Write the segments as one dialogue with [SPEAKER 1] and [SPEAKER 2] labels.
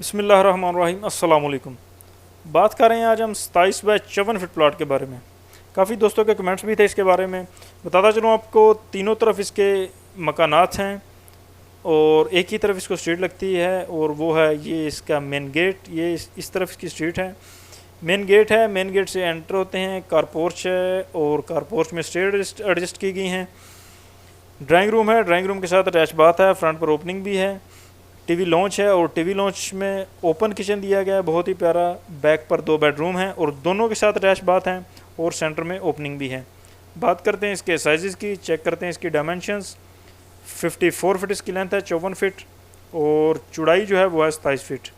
[SPEAKER 1] बिस्मिल्लाहिर्रहमानिर्रहीम अस्सलाम वालेकुम। बात कर रहे हैं आज हम 27 बाय 54 फीट प्लाट के बारे में। काफ़ी दोस्तों के कमेंट्स भी थे इसके बारे में। बताता चलूँ आपको, तीनों तरफ इसके मकानात हैं और एक ही तरफ इसको स्ट्रीट लगती है, और वो है ये इसका मेन गेट। ये इस तरफ इसकी स्ट्रीट है, मेन गेट है। मेन गेट से एंटर होते हैं, कार पोर्च है और कार पोर्च में स्टेयर एडजस्ट की गई हैं। ड्राइंग रूम है, ड्राइंग रूम के साथ अटैच बाथ है, फ्रंट पर ओपनिंग भी है। टीवी लॉन्च है और टीवी लॉन्च में ओपन किचन दिया गया है, बहुत ही प्यारा। बैक पर 2 बेडरूम हैं और दोनों के साथ अटैच बाथ हैं और सेंटर में ओपनिंग भी है। बात करते हैं इसके साइज़ की, चेक करते हैं इसकी डायमेंशंस। 54 फीट इसकी लेंथ है, 54 फीट, और चौड़ाई जो है वो है 27 फीट।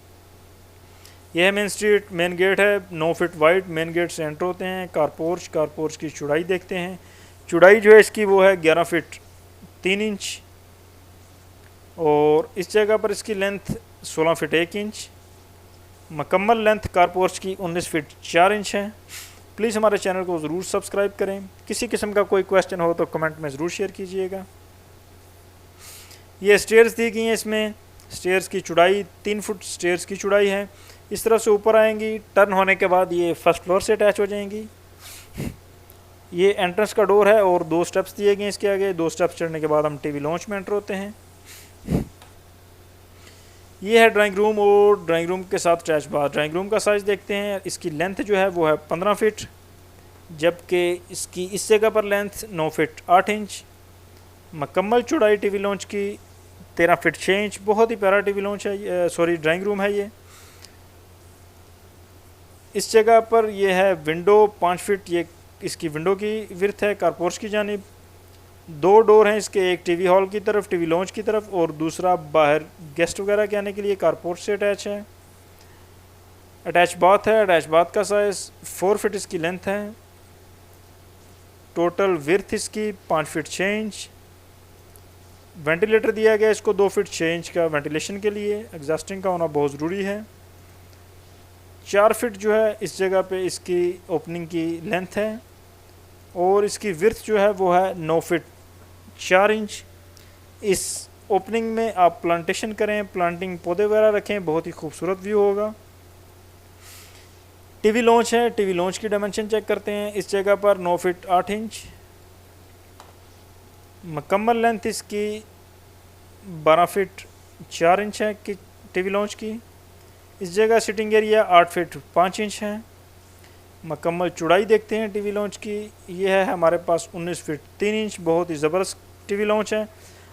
[SPEAKER 1] यह है मेन स्ट्रीट। मेन गेट है 9 फीट वाइड। मेन गेट से एंटर होते हैं, कार पोर्च की चौड़ाई देखते हैं। चौड़ाई जो है इसकी वो है 11 फीट 3 इंच, और इस जगह पर इसकी लेंथ 16 फीट 1 इंच। मुकम्मल लेंथ कार पोर्च की 19 फीट 4 इंच है। प्लीज़ हमारे चैनल को ज़रूर सब्सक्राइब करें। किसी किस्म का कोई क्वेश्चन हो तो कमेंट में ज़रूर शेयर कीजिएगा। ये स्टेयर्स दी गई हैं, इसमें स्टेयर्स की चौड़ाई 3 फुट स्टेयर्स की चौड़ाई है। इस तरह से ऊपर आएंगी, टर्न होने के बाद ये फर्स्ट फ्लोर से अटैच हो जाएंगी। ये एंट्रेंस का डोर है और 2 स्टेप्स दिए गए हैं इसके आगे। 2 स्टेप्स चढ़ने के बाद हम टीवी लॉन्च में एंटर होते हैं। ये है ड्राइंग रूम और ड्राइंग रूम के साथ अटैच बाथ। ड्राइंग रूम का साइज़ देखते हैं, इसकी लेंथ जो है वो है 15 फीट, जबकि इसकी इस जगह पर लेंथ 9 फीट 8 इंच। मुकम्मल चौड़ाई टीवी लॉन्च की 13 फीट 6 इंच। बहुत ही प्यारा टीवी लॉन्च है, सॉरी ड्राइंग रूम है ये। इस जगह पर ये है विंडो 5 फीट, ये इसकी विंडो की विड्थ है कारपोर्च की जानिब। 2 डोर हैं इसके, एक टीवी हॉल की तरफ, टीवी लॉन्च की तरफ, और दूसरा बाहर गेस्ट वगैरह के आने के लिए कारपोर्च से अटैच है। अटैच बाथ है। अटैच बाथ का साइज़ 4 फीट इसकी लेंथ है। टोटल विड्थ इसकी 5 फीट 6 इंच। वेंटिलेटर दिया गया इसको 2 फीट 6 इंच का वेंटिलेशन के लिए। एग्जॉस्टिंग का होना बहुत ज़रूरी है। 4 फीट जो है इस जगह पे इसकी ओपनिंग की लेंथ है, और इसकी विड्थ जो है वो है 9 फीट 4 इंच। इस ओपनिंग में आप प्लांटेशन करें, प्लांटिंग पौधे वगैरह रखें, बहुत ही खूबसूरत व्यू होगा। टीवी लॉन्च है, टीवी लॉन्च की डायमेंशन चेक करते हैं। इस जगह पर 9 फीट 8 इंच। मुकम्मल लेंथ इसकी 12 फीट 4 इंच है कि टीवी लॉन्च की। इस जगह सिटिंग एरिया 8 फीट 5 इंच है। मुकम्मल चौड़ाई देखते हैं टीवी लॉन्च की। यह है हमारे पास 19 फीट 3 इंच। बहुत ही ज़बरदस्त टीवी लॉन्च है।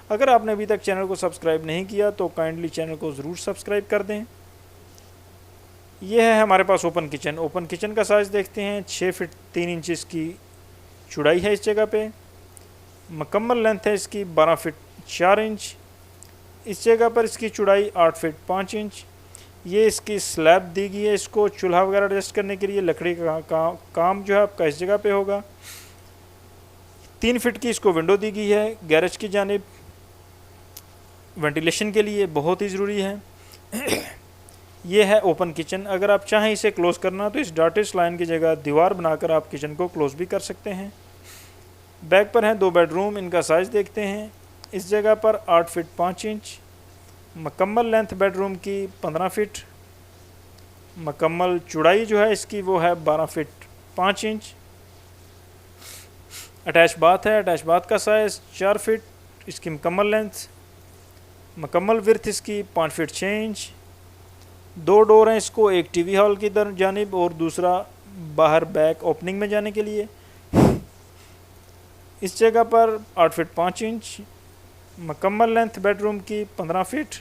[SPEAKER 1] अगर आपने अभी तक चैनल को सब्सक्राइब नहीं किया तो काइंडली चैनल को ज़रूर सब्सक्राइब कर दें। यह है हमारे पास ओपन किचन। ओपन किचन का साइज़ देखते हैं, 6 फीट 3 इंच इसकी चौड़ाई है इस जगह पे। मुकम्मल लेंथ है इसकी 12 फीट 4 इंच। इस जगह पर इसकी चौड़ाई 8 फीट 5 इंच। ये इसकी स्लैब दी गई है, इसको चूल्हा वगैरह एडजस्ट करने के लिए। लकड़ी का काम जो है आपका इस जगह पे होगा। 3 फीट की इसको विंडो दी गई है गैरेज की जानिब, वेंटिलेशन के लिए बहुत ही ज़रूरी है। ये है ओपन किचन। अगर आप चाहें इसे क्लोज़ करना तो इस डॉटेड लाइन की जगह दीवार बनाकर आप किचन को क्लोज़ भी कर सकते हैं। बैक पर हैं 2 बेडरूम। इनका साइज़ देखते हैं। इस जगह पर 8 फीट 5 इंच। मुकम्मल लेंथ बेडरूम की 15 फीट। मुकम्मल चौड़ाई जो है इसकी वो है 12 फीट 5 इंच। अटैच बाथ है। अटैच बाथ का साइज़ 4 फीट इसकी मुकम्मल लेंथ। मुकम्मल विड्थ इसकी 5 फीट 6 इंच। 2 डोर हैं इसको, एक टीवी हॉल की जानिब और दूसरा बाहर बैक ओपनिंग में जाने के लिए। इस जगह पर 8 फीट 5 इंच। मुकम्मल लेंथ बेडरूम की 15 फीट।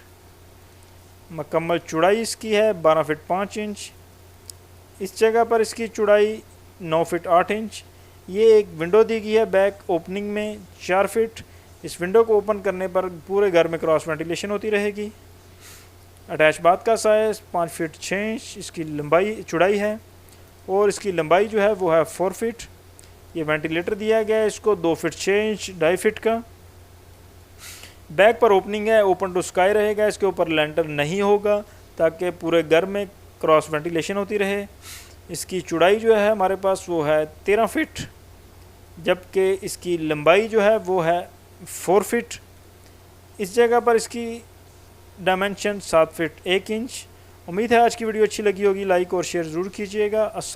[SPEAKER 1] मुकम्मल चौड़ाई इसकी है 12 फीट 5 इंच। इस जगह पर इसकी चौड़ाई 9 फीट 8 इंच। ये एक विंडो दी गई है बैक ओपनिंग में 4 फीट। इस विंडो को ओपन करने पर पूरे घर में क्रॉस वेंटिलेशन होती रहेगी। अटैच बाथ का साइज़ 5 फीट 6 इंच इसकी लंबाई चौड़ाई है, और इसकी लंबाई जो है वो है 4 फीट। ये वेंटिलेटर दिया गया है इसको 2 फीट 6 इंच 2.5 फीट का। बैक पर ओपनिंग है, ओपन टू स्काई रहेगा। इसके ऊपर लेंटर नहीं होगा ताकि पूरे घर में क्रॉस वेंटिलेशन होती रहे। इसकी चौड़ाई जो है हमारे पास वो है 13 फीट, जबकि इसकी लंबाई जो है वो है 4 फीट। इस जगह पर इसकी डायमेंशन 7 फीट 1 इंच उम्मीद है आज की वीडियो अच्छी लगी होगी। लाइक और शेयर ज़रूर कीजिएगा। अस्सलाम।